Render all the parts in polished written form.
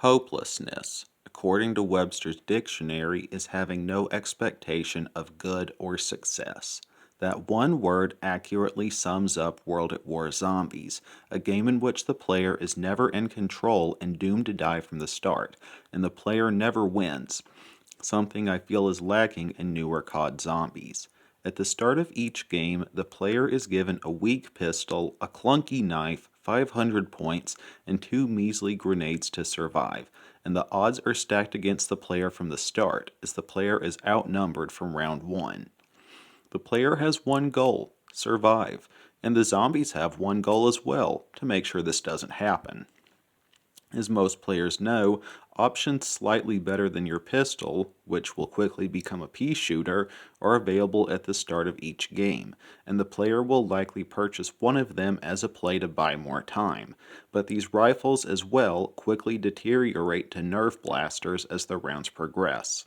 Hopelessness, according to Webster's dictionary, is having no expectation of good or success. That one word accurately sums up World at War Zombies, a game in which the player is never in control and doomed to die from the start, and the player never wins, something I feel is lacking in newer COD zombies. At the start of each game, the player is given a weak pistol, a clunky knife, 500 points, and 2 measly grenades to survive, and the odds are stacked against the player from the start, as the player is outnumbered from round 1. The player has one goal: survive, and the zombies have one goal as well, to make sure this doesn't happen. As most players know, options slightly better than your pistol, which will quickly become a pea shooter, are available at the start of each game, and the player will likely purchase one of them as a play to buy more time. But these rifles as well quickly deteriorate to Nerf blasters as the rounds progress.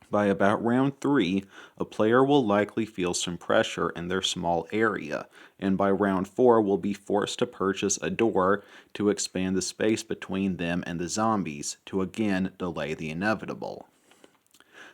By about round 3, a player will likely feel some pressure in their small area, and by round 4 will be forced to purchase a door to expand the space between them and the zombies to again delay the inevitable.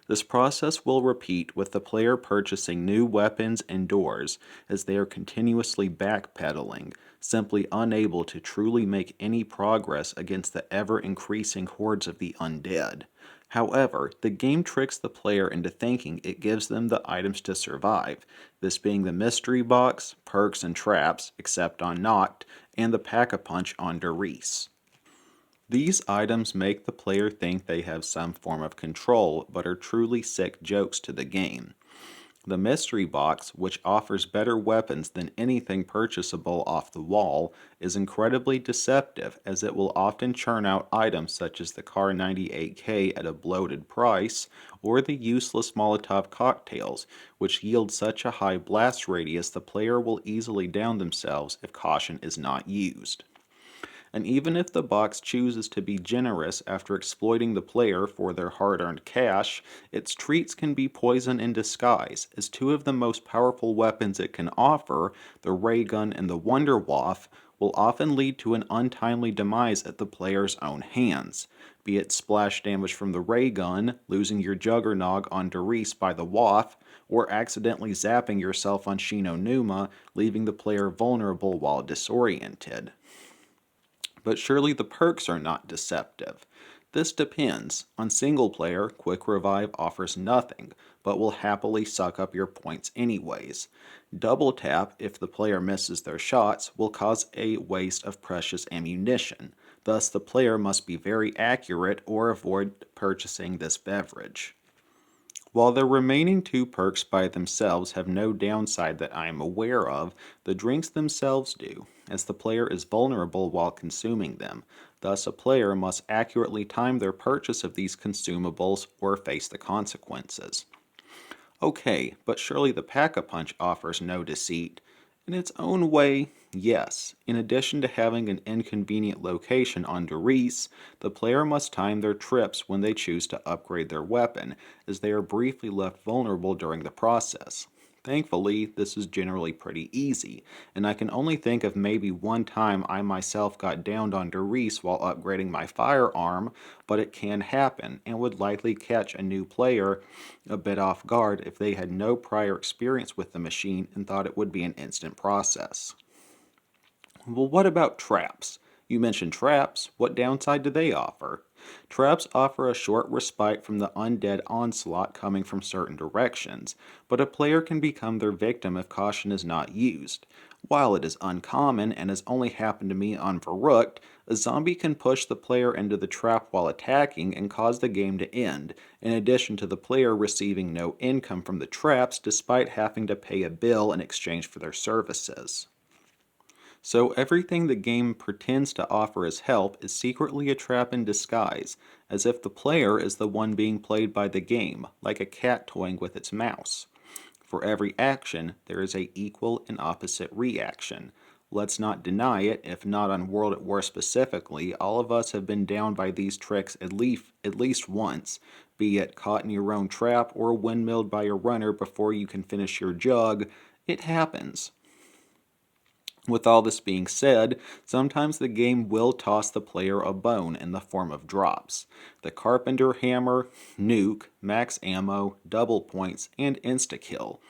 This process will repeat with the player purchasing new weapons and doors as they are continuously backpedaling, simply unable to truly make any progress against the ever-increasing hordes of the undead. However, the game tricks the player into thinking it gives them the items to survive, this being the mystery box, perks and traps, except on Noct, and the pack-a-punch on Doris. These items make the player think they have some form of control, but are truly sick jokes to the game. The mystery box, which offers better weapons than anything purchasable off the wall, is incredibly deceptive, as it will often churn out items such as the Car 98K at a bloated price, or the useless Molotov cocktails, which yield such a high blast radius the player will easily down themselves if caution is not used. And even if the box chooses to be generous after exploiting the player for their hard-earned cash, its treats can be poison in disguise, as two of the most powerful weapons it can offer, the ray gun and the Wonder Waff, will often lead to an untimely demise at the player's own hands, be it splash damage from the ray gun, losing your Juggernog on Doris by the Waff, or accidentally zapping yourself on Shino Numa, leaving the player vulnerable while disoriented. But surely the perks are not deceptive. This depends. On single player, Quick Revive offers nothing, but will happily suck up your points anyways. Double Tap, if the player misses their shots, will cause a waste of precious ammunition. Thus, the player must be very accurate or avoid purchasing this beverage. While the remaining 2 perks by themselves have no downside that I am aware of, the drinks themselves do, as the player is vulnerable while consuming them. Thus, a player must accurately time their purchase of these consumables or face the consequences. Okay, but surely the Pack-a-Punch offers no deceit. In its own way, yes. In addition to having an inconvenient location on Doris, the player must time their trips when they choose to upgrade their weapon, as they are briefly left vulnerable during the process. Thankfully, this is generally pretty easy, and I can only think of maybe one time I myself got downed on Doris while upgrading my firearm, but it can happen, and would likely catch a new player a bit off guard if they had no prior experience with the machine and thought it would be an instant process. Well, what about traps? You mentioned traps. What downside do they offer? Traps offer a short respite from the undead onslaught coming from certain directions, but a player can become their victim if caution is not used. While it is uncommon and has only happened to me on Verruckt, a zombie can push the player into the trap while attacking and cause the game to end, in addition to the player receiving no income from the traps despite having to pay a bill in exchange for their services. So everything the game pretends to offer as help is secretly a trap in disguise, as if the player is the one being played by the game, like a cat toying with its mouse. For every action, there is a equal and opposite reaction. Let's not deny it, if not on World at War specifically, all of us have been downed by these tricks at least once, be it caught in your own trap or windmilled by a runner before you can finish your jug. It happens. With all this being said, sometimes the game will toss the player a bone in the form of drops. The Carpenter Hammer, Nuke, Max Ammo, Double Points, and Insta-Kill.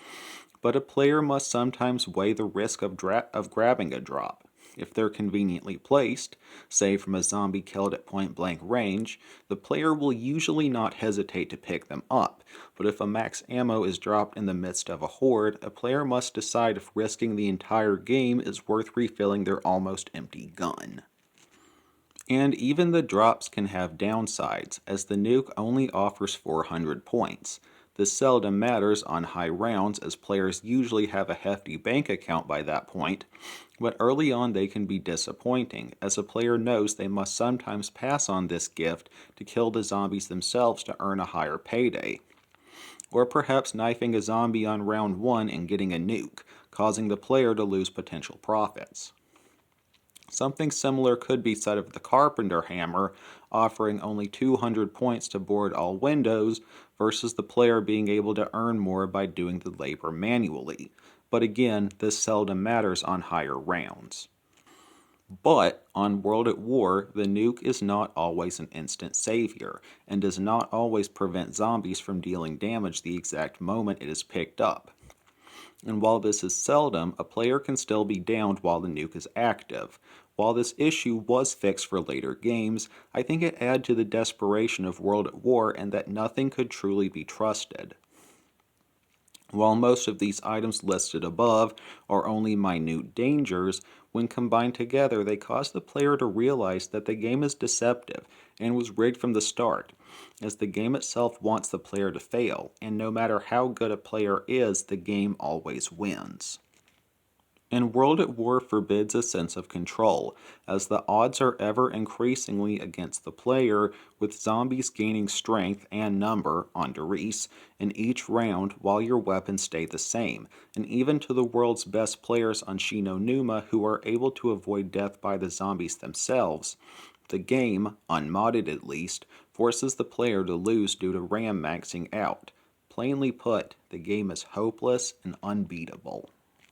But a player must sometimes weigh the risk of grabbing a drop. If they're conveniently placed, say from a zombie killed at point blank range, the player will usually not hesitate to pick them up. But if a max ammo is dropped in the midst of a horde, a player must decide if risking the entire game is worth refilling their almost empty gun. And even the drops can have downsides, as the nuke only offers 400 points. This seldom matters on high rounds, as players usually have a hefty bank account by that point, but early on they can be disappointing, as a player knows they must sometimes pass on this gift to kill the zombies themselves to earn a higher payday. Or perhaps knifing a zombie on round 1 and getting a nuke, causing the player to lose potential profits. Something similar could be said of the Carpenter Hammer, offering only 200 points to board all windows versus the player being able to earn more by doing the labor manually. But again, this seldom matters on higher rounds. But on World at War, the nuke is not always an instant savior, and does not always prevent zombies from dealing damage the exact moment it is picked up. And while this is seldom, a player can still be downed while the nuke is active. While this issue was fixed for later games, I think it added to the desperation of World at War and that nothing could truly be trusted. While most of these items listed above are only minute dangers, when combined together they cause the player to realize that the game is deceptive and was rigged from the start, as the game itself wants the player to fail, and no matter how good a player is, the game always wins. And World at War forbids a sense of control, as the odds are ever increasingly against the player, with zombies gaining strength and number on Doris in each round while your weapons stay the same, and even to the world's best players on Shino Numa who are able to avoid death by the zombies themselves. The game, unmodded at least, forces the player to lose due to RAM maxing out. Plainly put, the game is hopeless and unbeatable.